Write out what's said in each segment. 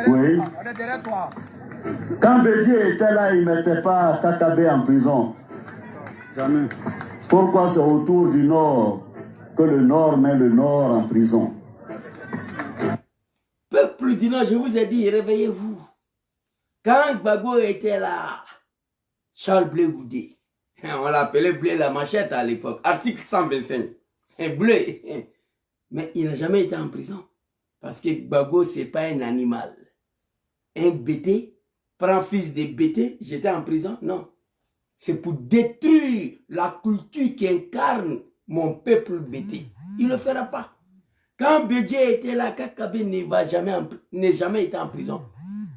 Oui. Quand Bédié était là, il ne mettait pas Kakabé en prison. Jamais. Pourquoi c'est autour du Nord que le Nord met le Nord en prison? Peuple du Nord, je vous ai dit, réveillez-vous. Quand Gbagbo était là, Charles Blé Goudé, on l'appelait Blé la machette à l'époque, article 125, Blé, mais il n'a jamais été en prison. Parce que Gbagbo, ce n'est pas un animal. Un bété, prend fils de bété, j'étais en prison? Non. C'est pour détruire la culture qui incarne mon peuple bété. Il ne le fera pas. Quand Bédié était là, Kakabé n'est jamais été en prison.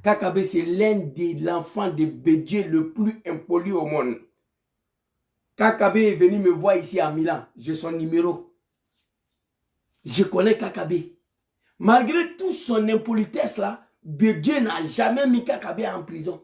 Kakabé, c'est l'un des enfants de Bédié le plus impoli au monde. Kakabé est venu me voir ici à Milan. J'ai son numéro. Je connais Kakabé. Malgré toute son impolitesse là, Bédié n'a jamais mis Kakabé en prison.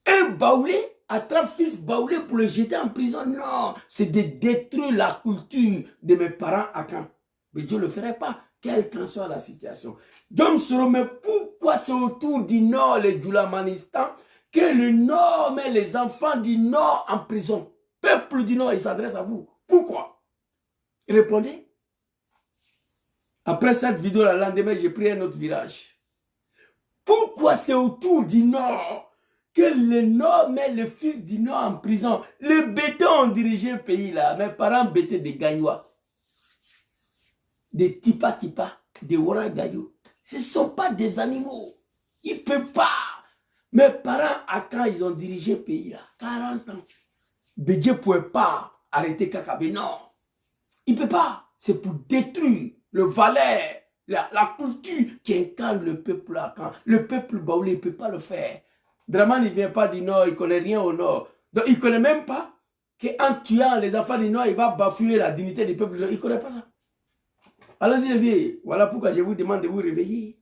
Un baoulé attrape fils baoulé pour le jeter en prison. Non, c'est de détruire la culture de mes parents à Caen. Mais Dieu ne le ferait pas, quelle qu'en soit la situation. Donc, mais pourquoi c'est autour du Nord, le Djoulamanistan, que le Nord met les enfants du Nord en prison? Peuple du Nord, il s'adresse à vous. Pourquoi? Répondez. Après cette vidéo, le lendemain, j'ai pris un autre virage. Pourquoi c'est autour du Nord que le Nord met le fils du Nord en prison? Les bétons ont dirigé le pays là. Mes parents bétaient des Gagnois. Des tipa, des Ouaragayou. Ce ne sont pas des animaux. Ils ne peuvent pas. Mes parents, à quand ils ont dirigé le pays là? 40 ans. Bédié ne pouvait pas arrêter Kakabé. Non. Il ne peut pas. C'est pour détruire le Valais, la culture qui incarne le peuple à Caen. Le peuple baoulé ne peut pas le faire. Draman, il ne vient pas du Nord, il ne connaît rien au Nord. Donc, il ne connaît même pas qu'en tuant les enfants du Nord, il va bafouer la dignité du peuple. Il ne connaît pas ça. Allez-y, les vieux. Voilà pourquoi je vous demande de vous réveiller.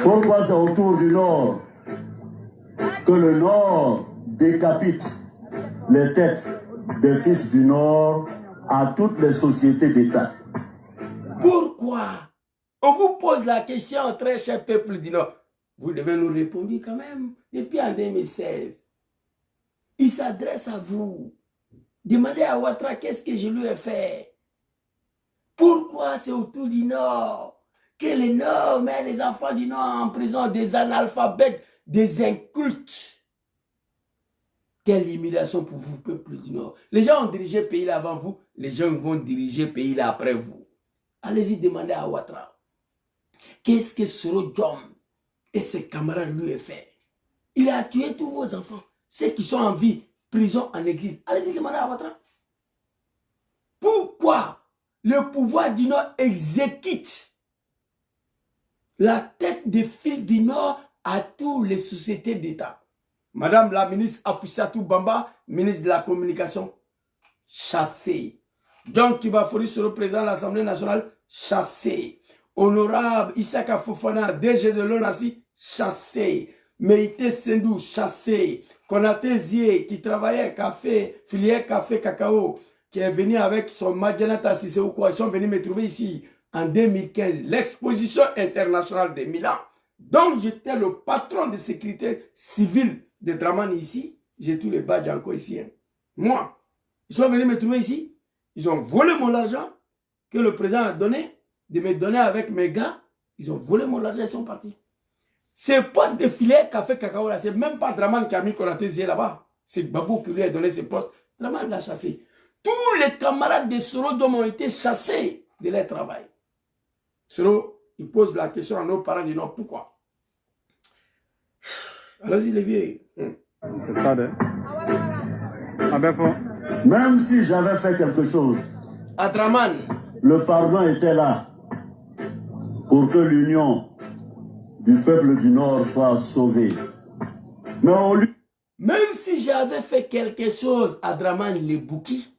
Pourquoi c'est autour du Nord que le Nord décapite les têtes des fils du Nord à toutes les sociétés d'État? Pourquoi? On vous pose la question, très cher peuple du Nord. Vous devez nous répondre quand même. Depuis en 2016, il s'adresse à vous. Demandez à Ouattara qu'est-ce que je lui ai fait. Pourquoi c'est autour du Nord que le Nord met les enfants du Nord en prison, des analphabètes, des incultes? Quelle humiliation pour vous, peuple du Nord. Les gens ont dirigé le pays là avant vous, les gens vont diriger le pays là après vous. Allez-y demander à Ouattara. Qu'est-ce que Soro Diom et ses camarades lui ont fait? Il a tué tous vos enfants, ceux qui sont en vie, prison, en exil. Allez-y demander à Ouattara. Pourquoi le pouvoir du Nord exécute la tête des fils du Nord à toutes les sociétés d'État? Madame la ministre Afousatou Bamba, ministre de la Communication, chassée. Donc Kibafori Soro, président de l'Assemblée nationale, chassé. Honorable Issaka Fofana, DG de l'ONASI, chassé. Meïté Sendou, chassé. Konaté Zie, qui travaillait café, filière café cacao, qui est venu avec son Madjanata Sissé ou quoi, ils sont venus me trouver ici en 2015, l'exposition internationale de Milan. Donc j'étais le patron de sécurité civile de Dramane ici. J'ai tous les badges encore ici. Hein. Moi, ils sont venus me trouver ici. Ils ont volé mon argent que le président a donné, de me donner avec mes gars. Ils ont volé mon argent, ils sont partis. Ces postes de filet café cacao là, c'est même pas Dramane qui a mis Konaté Zie là-bas. C'est Babou qui lui a donné ces postes. Dramane l'a chassé. Tous les camarades de Soro Diom ont été chassés de leur travail. Soro, il pose la question à nos parents du Nord, pourquoi? Allez-y les vieux. C'est ça, Même si j'avais fait quelque chose, À Dramane, le pardon était là pour que l'union du peuple du Nord soit sauvée. Mais au lieu... Même si j'avais fait quelque chose à Dramane Lebouki,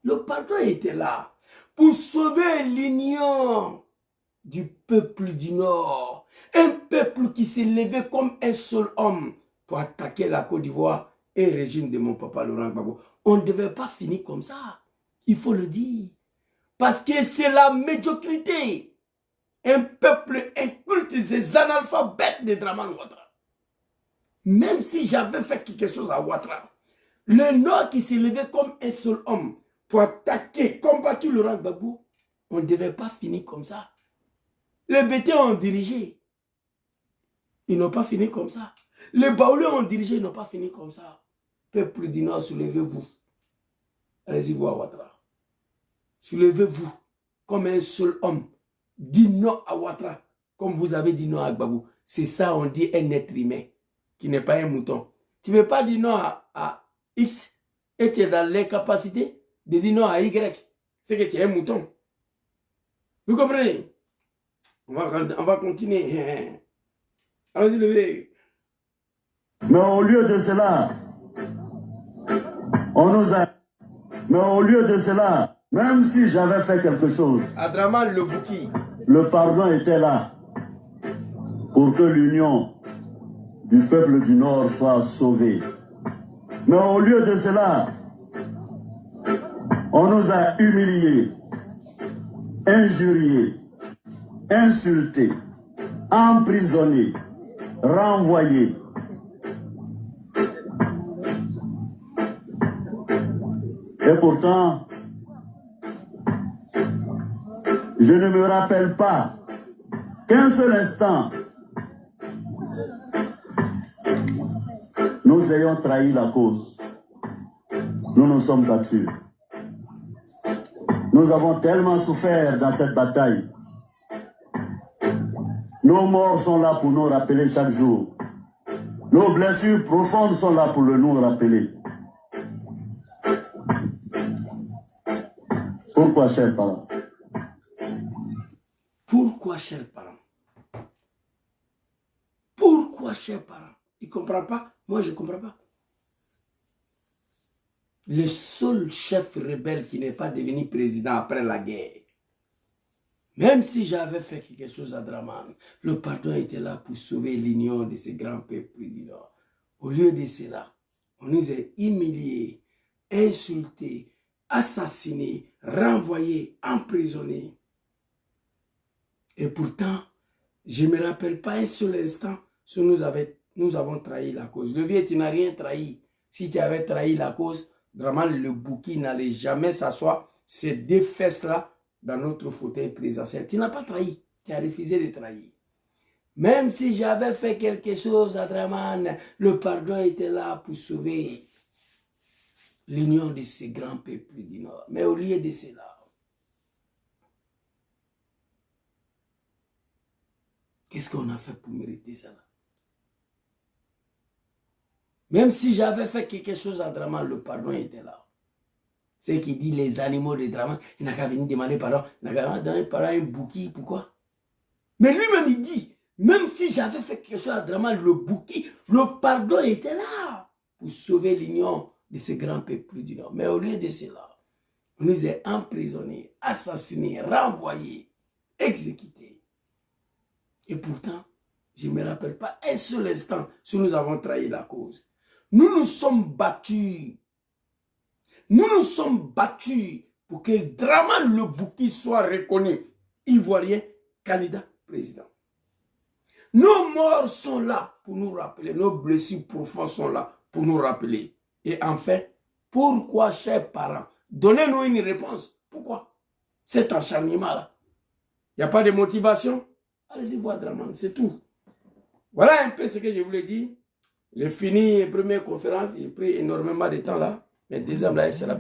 le pardon était là pour sauver l'union du peuple du Nord. Un peuple qui s'est levé comme un seul homme pour attaquer la Côte d'Ivoire et le régime de mon papa Laurent Gbagbo. On ne devait pas finir comme ça. Il faut le dire. Parce que c'est la médiocrité. Un peuple inculte, ces analphabètes de Draman Ouattara. Même si j'avais fait quelque chose à Ouattara, le Nord qui s'est levé comme un seul homme pour attaquer, combattre Laurent Gbagbo, on ne devait pas finir comme ça. Les BT ont dirigé. Ils n'ont pas fini comme ça. Les Baoulés ont dirigé, ils n'ont pas fini comme ça. Peuple du Nord, soulevez-vous. Allez-y voir Ouattara. Soulevez-vous comme un seul homme. Dis non à Ouattara, comme vous avez dit non à Gbagbo. C'est ça, on dit un être humain, qui n'est pas un mouton. Tu ne veux pas dire non à X et tu es dans l'incapacité de dire non à Y. C'est que tu es un mouton. Vous comprenez? On va continuer. Allez-y, levez. Mais au lieu de cela, on nous a... Mais au lieu de cela, même si j'avais fait quelque chose, Adraman le Bouki, le pardon était là pour que l'union du peuple du Nord soit sauvée. Mais au lieu de cela, on nous a humiliés, injuriés, insultés, emprisonnés, renvoyés. Et pourtant, je ne me rappelle pas qu'un seul instant, nous ayons trahi la cause. Nous nous sommes battus. Nous avons tellement souffert dans cette bataille. Nos morts sont là pour nous rappeler chaque jour. Nos blessures profondes sont là pour nous rappeler. Pourquoi, chers parents? Pourquoi, chers parents? Pourquoi, chers parents? Ils ne comprennent pas? Moi, je ne comprends pas. Le seul chef rebelle qui n'est pas devenu président après la guerre, même si j'avais fait quelque chose à Draman, le pardon était là pour sauver l'union de ces grands peuples du Nord. Au lieu de cela, on nous a humiliés, insultés, assassinés, renvoyés, emprisonnés. Et pourtant, je ne me rappelle pas un seul instant si nous avons trahi la cause. Le vieux, tu n'as rien trahi. Si tu avais trahi la cause, Draman le Bouki n'allait jamais s'asseoir ces deux fesses-là dans notre fauteuil présidentiel. Tu n'as pas trahi. Tu as refusé de trahir. Même si j'avais fait quelque chose à Draman, le pardon était là pour sauver l'union de ces grands peuples du Nord. Mais au lieu de cela, qu'est-ce qu'on a fait pour mériter ça là? Même si j'avais fait quelque chose à Draman, le pardon était là. C'est qui dit les animaux de Draman, il n'a qu'à venir demander pardon. Il n'a qu'à demander pardon à un Bouki. Pourquoi? Mais lui-même, il dit, même si j'avais fait quelque chose à Draman, le Bouki, le pardon était là pour sauver l'union de ce grand peuple du Nord. Mais au lieu de cela, on nous a emprisonnés, assassinés, renvoyés, exécutés. Et pourtant, je ne me rappelle pas un seul instant si nous avons trahi la cause. Nous nous sommes battus. Nous nous sommes battus pour que Draman le Bouki soit reconnu ivoirien candidat président. Nos morts sont là pour nous rappeler. Nos blessures profondes sont là pour nous rappeler. Et enfin, pourquoi, chers parents, donnez-nous une réponse. Pourquoi cet acharnement-là? Il n'y a pas de motivation? Allez-y voir Draman, c'est tout. Voilà un peu ce que je voulais dire. J'ai fini la première conférence, j'ai pris énormément de temps là. Mais deuxième là, c'est la